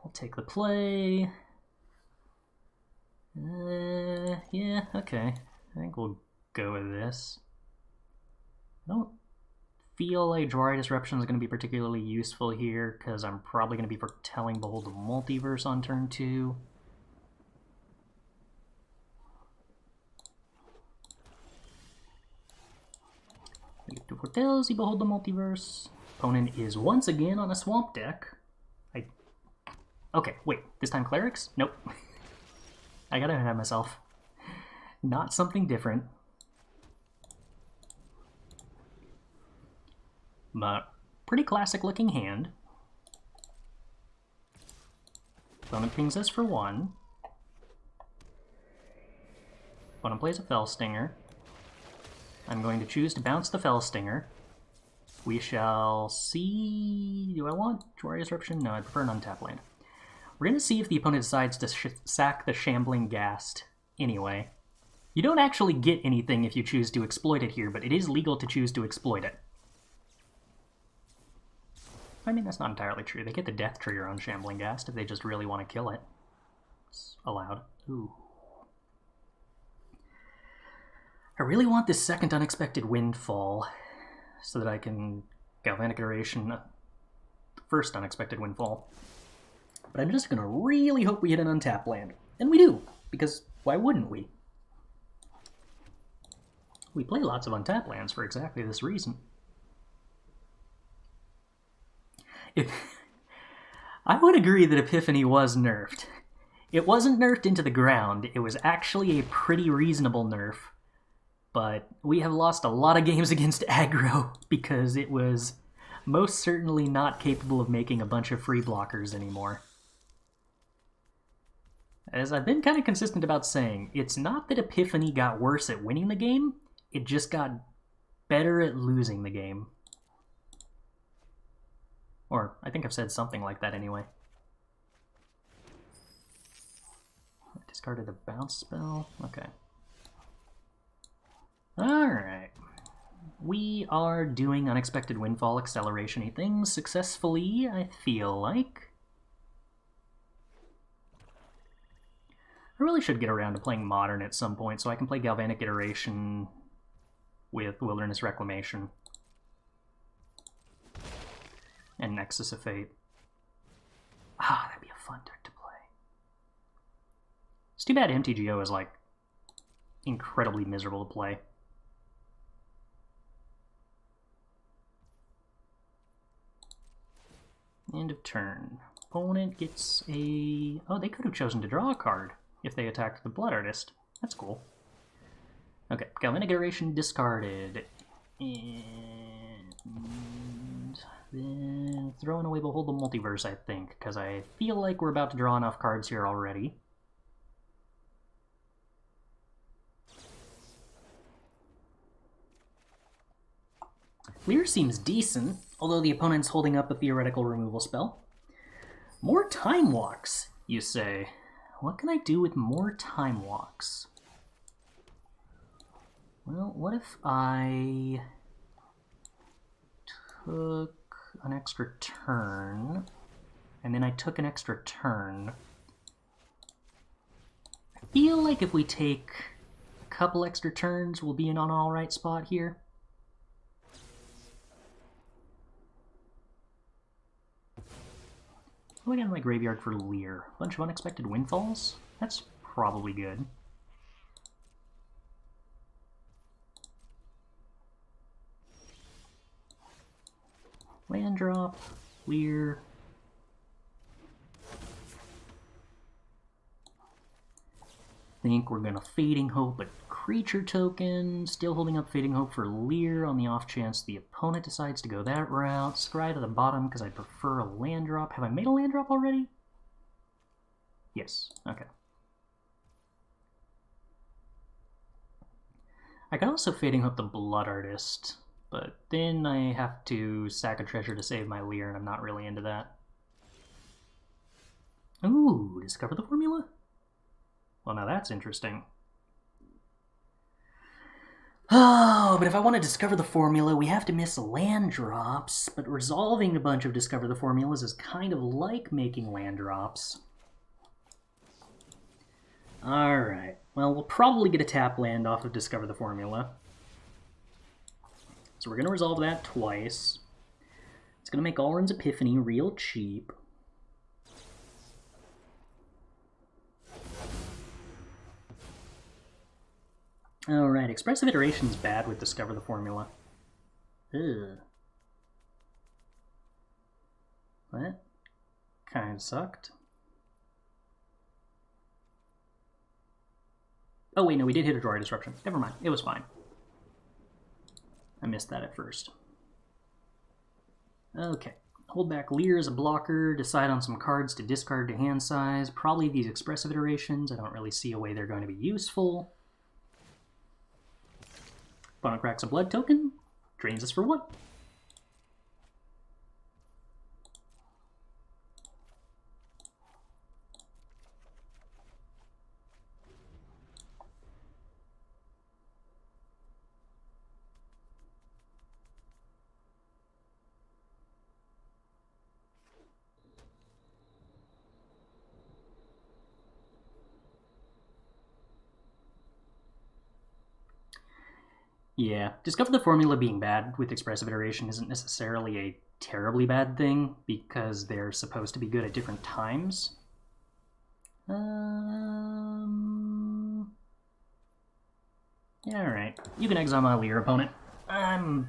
we'll take the play. Yeah, okay. I think we'll go with this. I don't feel like Jwari Disruption is going to be particularly useful here, because I'm probably going to be foretelling Behold the Multiverse on turn 2. We get 2 foretells, he Behold the Multiverse. Opponent is once again on a swamp deck. Okay, wait, this time Clerics? Nope. I gotta have myself. Not something different. But pretty classic looking hand. Opponent pings us for 1. Opponent plays a Fellstinger. I'm going to choose to bounce the Fellstinger. We shall see... Do I want Jwari Disruption? No, I prefer an untapped land. We're going to see if the opponent decides to sack the Shambling Ghast anyway. You don't actually get anything if you choose to exploit it here, but it is legal to choose to exploit it. I mean, that's not entirely true. They get the death trigger on Shambling Ghast if they just really want to kill it. It's allowed. Ooh. I really want this second Unexpected Windfall so that I can Galvanic Iteration the first Unexpected Windfall. But I'm just going to really hope we hit an untapped land. And we do, because why wouldn't we? We play lots of untapped lands for exactly this reason. I would agree that Epiphany was nerfed. It wasn't nerfed into the ground. It was actually a pretty reasonable nerf. But we have lost a lot of games against aggro because it was most certainly not capable of making a bunch of free blockers anymore. As I've been kind of consistent about saying, it's not that Epiphany got worse at winning the game, it just got better at losing the game. Or, I think I've said something like that anyway. I discarded a bounce spell? Okay. Alright. We are doing Unexpected Windfall acceleration-y things successfully, I feel like. I really should get around to playing Modern at some point so I can play Galvanic Iteration with Wilderness Reclamation. And Nexus of Fate. Ah, that'd be a fun deck to play. It's too bad MTGO is, like, incredibly miserable to play. End of turn. Opponent gets a... Oh, they could have chosen to draw a card if they attacked the Blood Artist. That's cool. Okay, Galvanic Iteration discarded. And then throwing away Behold the Multiverse, I think, because I feel like we're about to draw enough cards here already. Lier seems decent, although the opponent's holding up a theoretical removal spell. More Time Walks, you say. What can I do with more Time Walks? Well, what if I took an extra turn, and then I took an extra turn? I feel like if we take a couple extra turns, we'll be in on an alright spot here. What do I got in my graveyard for Lier? A bunch of Unexpected Windfalls? That's probably good. Land drop, Lier. Think we're gonna Fading Hope a creature token. Still holding up Fading Hope for Lier on the off chance the opponent decides to go that route. Scry to the bottom because I prefer a land drop. Have I made a land drop already? Yes, okay. I can also Fading Hope the Blood Artist, but then I have to sack a treasure to save my Lier, and I'm not really into that. Ooh, discover the formula? Well, now that's interesting. Oh, but if I want to discover the formula, we have to miss land drops, but resolving a bunch of discover the formulas is kind of like making land drops. Alright, well, we'll probably get a tap land off of discover the formula. So we're going to resolve that twice. It's going to make A-Alrund's Epiphany real cheap. Alright, Expressive Iteration is bad with Discover the Formula. Ugh. That kind of sucked. Oh wait, no, we did hit a Jwari Disruption. Never mind, it was fine. I missed that at first. Okay, hold back Lier as a blocker, decide on some cards to discard to hand size. Probably these Expressive Iterations. I don't really see a way they're going to be useful. Opponent cracks a blood token, drains us for 1. Yeah, discover the formula being bad with Expressive Iteration isn't necessarily a terribly bad thing, because they're supposed to be good at different times. Yeah, alright. You can exile my Lier opponent. I'm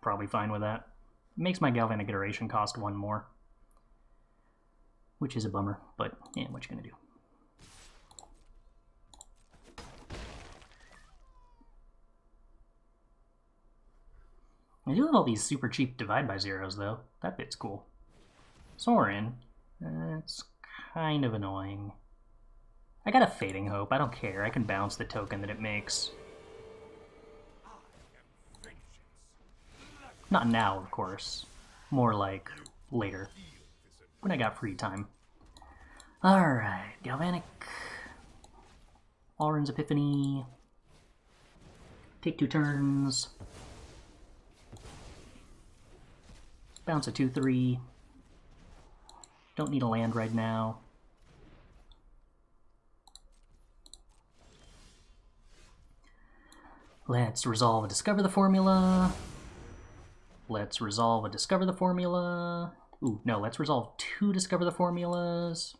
probably fine with that. Makes my Galvanic Iteration cost 1 more. Which is a bummer, but yeah, what you gonna do? I do have all these super cheap divide by zeros, though. That bit's cool. Sorin. That's kind of annoying. I got a Fading Hope. I don't care. I can bounce the token that it makes. Not now, of course. More like later. When I got free time. Alright. Galvanic. A-Alrund's Epiphany. Take 2 turns. Bounce a 2/3. Don't need a land right now. Let's resolve a discover the formula. Let's resolve a discover the formula. Ooh, no, let's resolve 2 discover the formulas.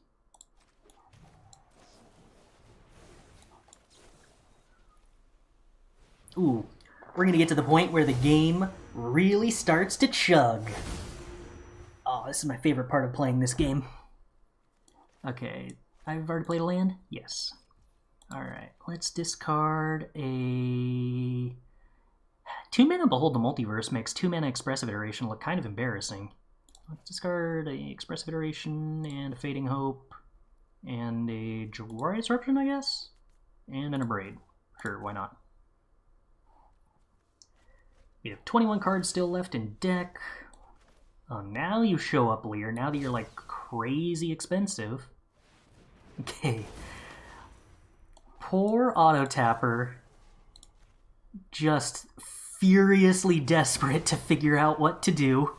Ooh, we're gonna get to the point where the game really starts to chug. Oh, this is my favorite part of playing this game. Okay, I've already played a land? Yes. Alright, let's discard a... 2-mana Behold the Multiverse makes 2-mana Expressive Iteration look kind of embarrassing. Let's discard a Expressive Iteration and a Fading Hope and a Jwari Disruption, I guess? And an Abrade. Sure, why not? We have 21 cards still left in deck. Oh, now you show up, Lier. Now that you're, like, crazy expensive. Okay. Poor Auto-Tapper. Just furiously desperate to figure out what to do.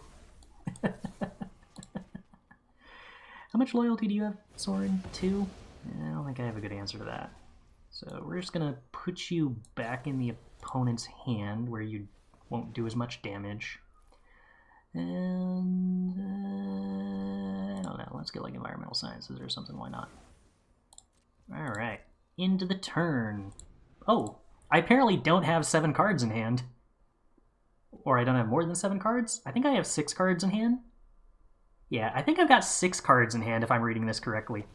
How much loyalty do you have, Sorin? 2? I don't think I have a good answer to that. So we're just gonna put you back in the opponent's hand where you won't do as much damage. And I don't know, let's get like Environmental Sciences or something, why not? Alright, into the turn. Oh, I apparently don't have 7 cards in hand. Or I don't have more than 7 cards? I think I have 6 cards in hand. Yeah, I think I've got 6 cards in hand if I'm reading this correctly.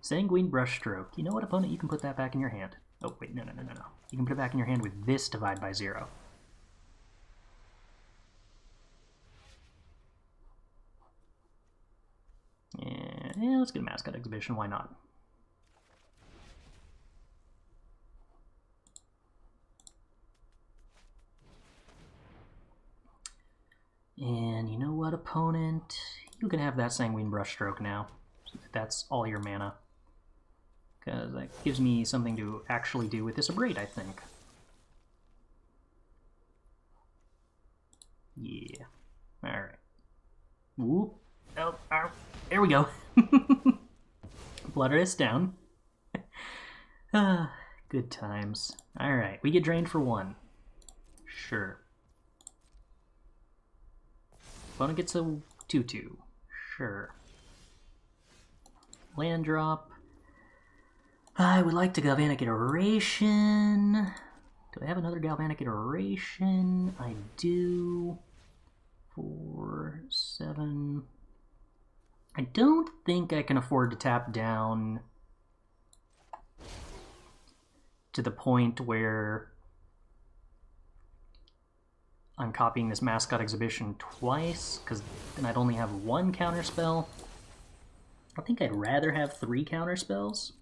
Sanguine Brushstroke. You know what, opponent? You can put that back in your hand. Oh, wait, no. You can put it back in your hand with this divide by 0. Yeah, let's get a Mascot Exhibition, why not? And you know what, opponent? You can have that Sanguine Brushstroke now. That's all your mana. Because that gives me something to actually do with this Abrade, I think. Yeah. Alright. Whoop. Oh, oh. There we go. Blooder us down. Good times. Alright, we get drained for 1. Sure. Opponent gets a 2-2. Sure. Land drop. I would like to Galvanic Iteration. Do I have another Galvanic Iteration? I do. 4, 7. I don't think I can afford to tap down to the point where I'm copying this Mascot Exhibition twice, because then I'd only have 1 counterspell. I think I'd rather have 3 counterspells.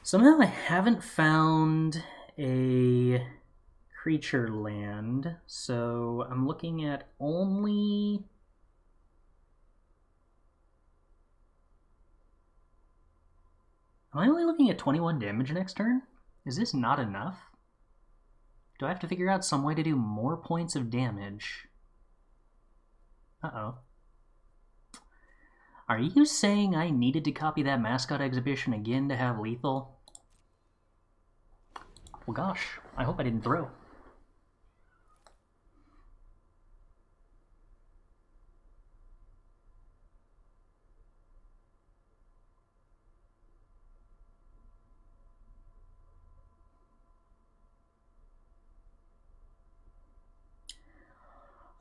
Somehow I haven't found a creature land, so I'm looking at only... Am I only looking at 21 damage next turn? Is this not enough? Do I have to figure out some way to do more points of damage? Uh-oh. Are you saying I needed to copy that Mascot Exhibition again to have lethal? Well, gosh, I hope I didn't throw.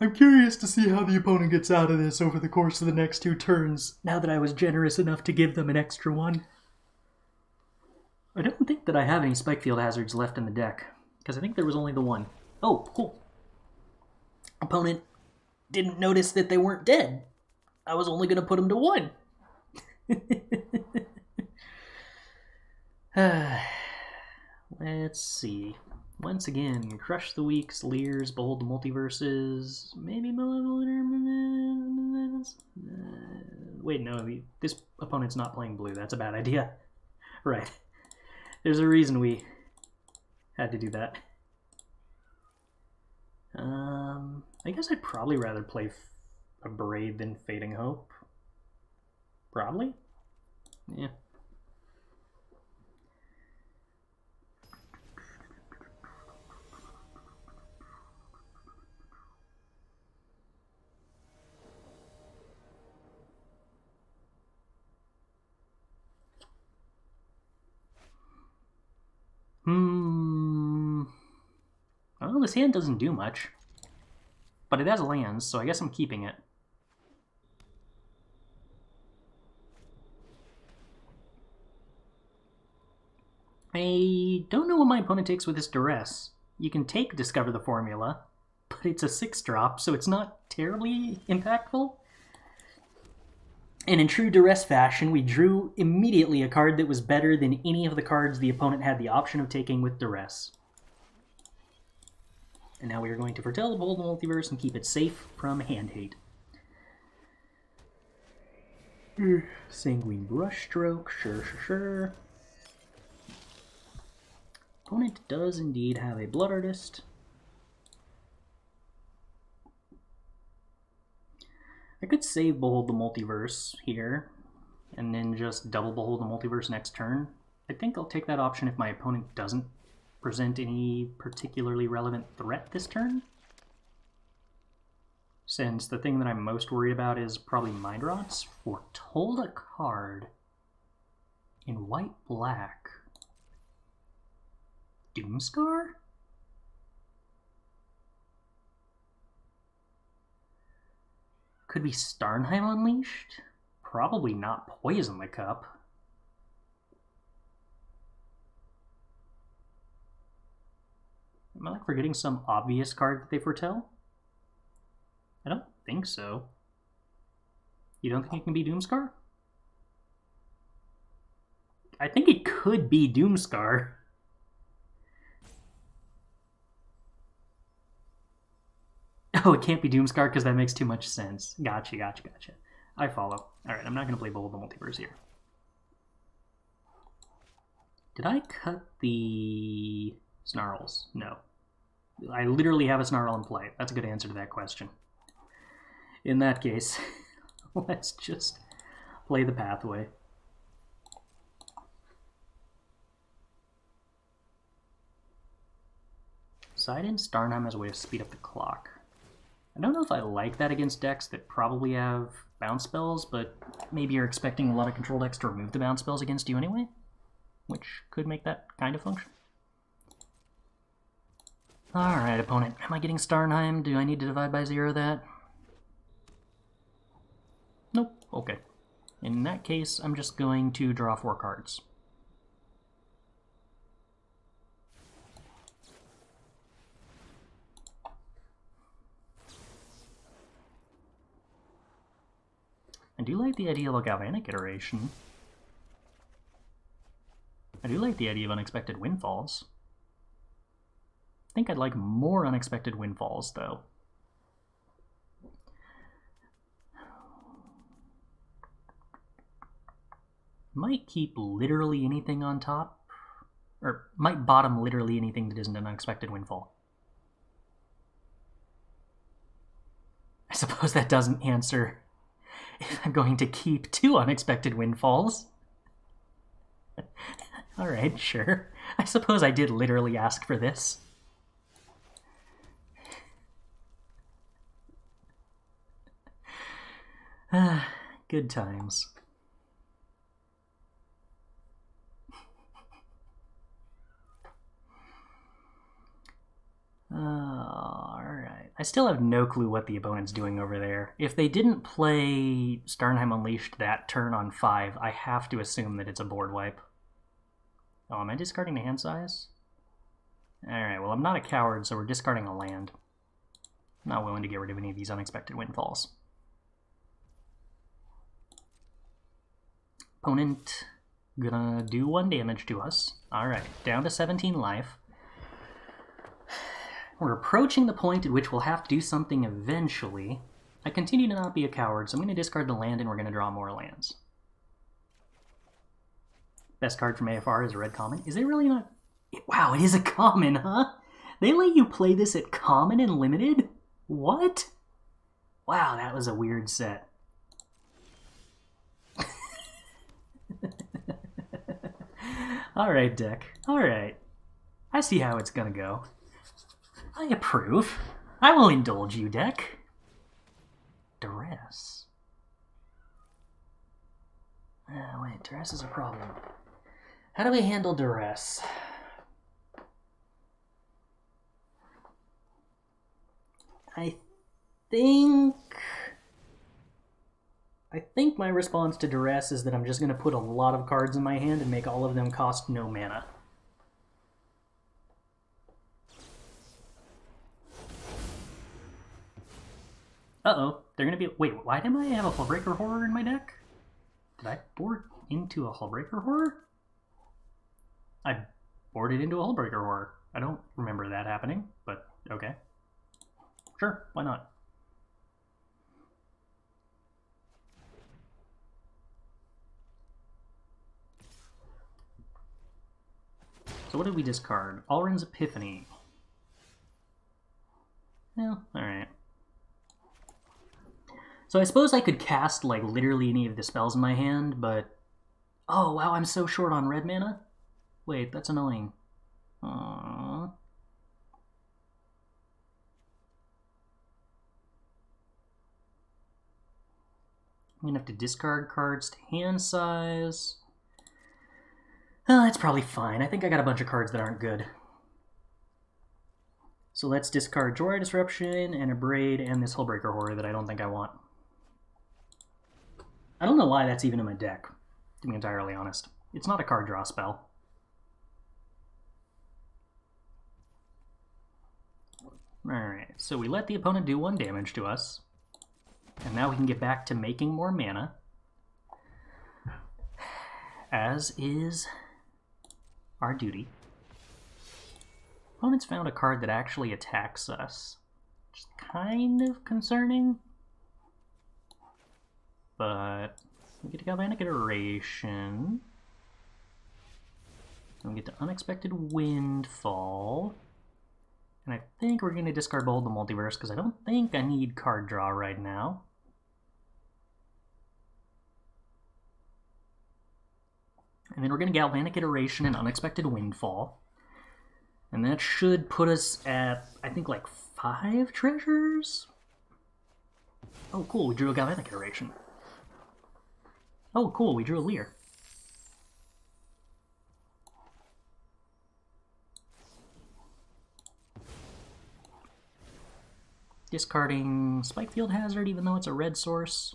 I'm curious to see how the opponent gets out of this over the course of the next 2 turns, now that I was generous enough to give them an extra 1. I don't think that I have any Spikefield Hazards left in the deck, because I think there was only the 1. Oh, cool. Opponent didn't notice that they weren't dead. I was only going to put them to 1. Let's see. Once again, Crush the Weaks, Liers, Behold the Multiverses, maybe Malevolent Hermit. Wait, no, this opponent's not playing blue. That's a bad idea. Right. There's a reason we had to do that. I guess I'd probably rather play Abrade than Fading Hope. Probably? Yeah. Well, this hand doesn't do much. But it has lands, so I guess I'm keeping it. I don't know what my opponent takes with this Duress. You can take Discover the Formula, but it's a 6-drop, so it's not terribly impactful. And in true Duress fashion, we drew immediately a card that was better than any of the cards the opponent had the option of taking with Duress. And now we are going to foretell the Behold the Multiverse and keep it safe from hand hate. Sanguine Brushstroke, sure. Opponent does indeed have a Blood Artist. I could save Behold the Multiverse here, and then just double Behold the Multiverse next turn. I think I'll take that option if my opponent doesn't present any particularly relevant threat this turn, since the thing that I'm most worried about is probably Mind Rots. Foretold a card in white-black. Doomscar? Could be Starnheim Unleashed? Probably not Poison the Cup. Am I like forgetting some obvious card that they foretell? I don't think so. You don't think it can be Doomscar? I think it could be Doomscar. Oh, it can't be Doomscar because that makes too much sense. Gotcha. I follow. Alright, I'm not going to play Behold the Multiverse here. Did I cut the Snarls? No. I literally have a Snarl in play. That's a good answer to that question. In that case, let's just play the Pathway. Sidon Starnheim as a way to speed up the clock. I don't know if I like that against decks that probably have bounce spells, but maybe you're expecting a lot of control decks to remove the bounce spells against you anyway, which could make that kind of function. Alright, opponent. Am I getting Starnheim? Do I need to divide by 0 that? Nope. Okay. In that case, I'm just going to draw 4 cards. I do like the idea of a Galvanic Iteration. I do like the idea of Unexpected Windfalls. I think I'd like more Unexpected Windfalls, though. Might keep literally anything on top, or might bottom literally anything that isn't an Unexpected Windfall. I suppose that doesn't answer if I'm going to keep 2 Unexpected Windfalls. Alright, sure. I suppose I did literally ask for this. Good times. Alright. I still have no clue what the opponent's doing over there. If they didn't play Starnheim Unleashed that turn on 5, I have to assume that it's a board wipe. Oh, am I discarding the hand size? Alright, well I'm not a coward, so we're discarding a land. I'm not willing to get rid of any of these Unexpected Windfalls. Opponent gonna do 1 damage to us. Alright, down to 17 life. We're approaching the point at which we'll have to do something eventually. I continue to not be a coward, so I'm going to discard the land and we're going to draw more lands. Best card from AFR is a red common. Is it really not? Wow, it is a common, huh? They let you play this at common and limited? What? Wow, that was a weird set. Alright, deck. Alright. I see how it's gonna go. I approve. I will indulge you, deck. Duress. Wait, duress is a problem. How do we handle duress? I think my response to duress is that I'm just going to put a lot of cards in my hand and make all of them cost no mana. Uh-oh, they're going to be... Wait, why didn't I have a Hullbreaker Horror in my deck? Did I board into a Hullbreaker Horror? I boarded into a Hullbreaker Horror. I don't remember that happening, but okay. Sure, why not? So what did we discard? A-Alrund's Epiphany. Well, alright. So I suppose I could cast, like, literally any of the spells in my hand, but... Oh, wow, I'm so short on red mana? Wait, that's annoying. Aww. I'm gonna have to discard cards to hand size. Oh, that's probably fine. I think I got a bunch of cards that aren't good. So let's discard Jwari Disruption and Abrade and this Hullbreaker Horror that I don't think I want. I don't know why that's even in my deck, to be entirely honest. It's not a card draw spell. Alright, so we let the opponent do 1 damage to us. And now we can get back to making more mana. As is our duty. Opponent's found a card that actually attacks us. Which is kind of concerning. But we get a Galvanic Iteration. we get to Unexpected Windfall. And I think we're going to discard Behold the Multiverse, because I don't think I need card draw right now. And then we're going to Galvanic Iteration and Unexpected Windfall. And that should put us at, I think, like 5 treasures? Oh, cool, we drew a Galvanic Iteration. Oh, cool, we drew a Lier. Discarding Spikefield Hazard, even though it's a red source.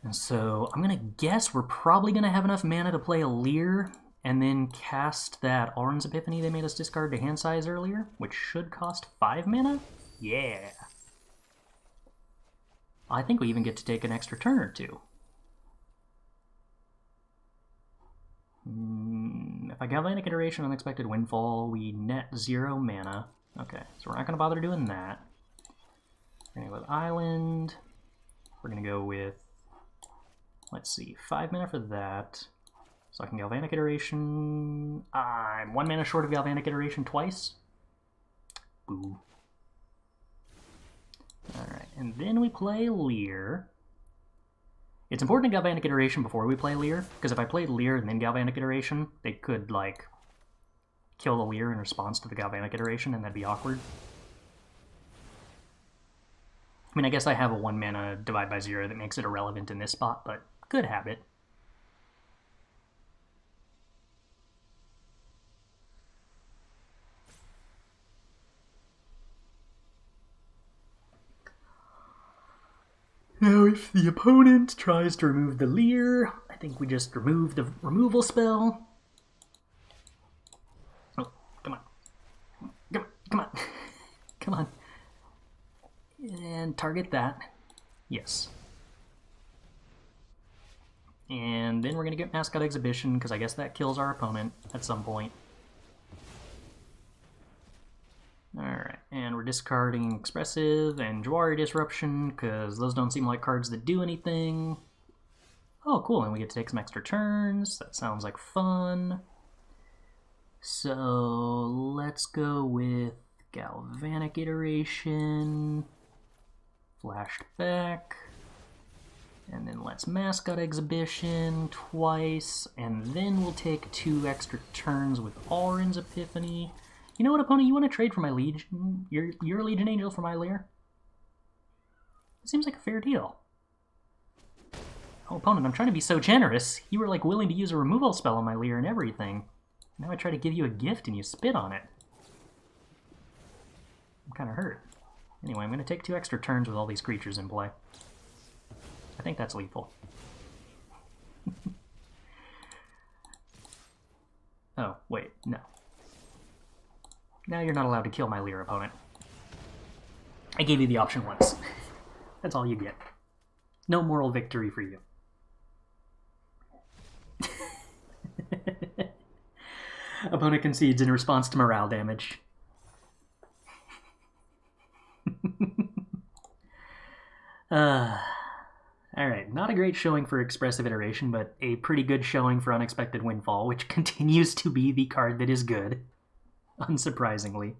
And so I'm going to guess we're probably going to have enough mana to play a Lier and then cast that A-Alrund's Epiphany they made us discard to hand size earlier, which should cost 5 mana? Yeah! I think we even get to take an extra turn or two. If I Galvanic Iteration, Unexpected Windfall, we net 0 mana. Okay, so we're not going to bother doing that. We're going to go with Island. We're going to go with, let's see, 5 mana for that. So I can Galvanic Iteration. I'm 1 mana short of Galvanic Iteration twice. Boo. Alright, and then we play Lier. It's important to Galvanic Iteration before we play Lier, because if I played Lier and then Galvanic Iteration, they could, like, kill the Lier in response to the Galvanic Iteration, and that'd be awkward. I mean, I guess I have a 1 mana Divide by 0 that makes it irrelevant in this spot, but good habit. Now, if the opponent tries to remove the Lier, I think we just remove the removal spell. Oh, come on. Come on, come on. Come on. And target that. Yes. And then we're going to get Mascot Exhibition, because I guess that kills our opponent at some point. Alright, and we're discarding Expressive and Jwari Disruption, because those don't seem like cards that do anything. Oh, cool, and we get to take some extra turns. That sounds like fun. So, let's go with Galvanic Iteration, flashed back, and then let's Mascot Exhibition twice, and then we'll take 2 extra turns with A-Alrund's Epiphany. You know what, opponent? You want to trade for my Legion? Your Legion Angel for my Lier? It seems like a fair deal. Oh, opponent, I'm trying to be so generous. You were, like, willing to use a removal spell on my Lier and everything. Now I try to give you a gift and you spit on it. I'm kind of hurt. Anyway, I'm going to take 2 extra turns with all these creatures in play. I think that's lethal. Oh, wait, no. Now you're not allowed to kill my Lier, opponent. I gave you the option once. That's all you get. No moral victory for you. Opponent concedes in response to morale damage. Alright, not a great showing for Expressive Iteration, but a pretty good showing for Unexpected Windfall, which continues to be the card that is good. Unsurprisingly.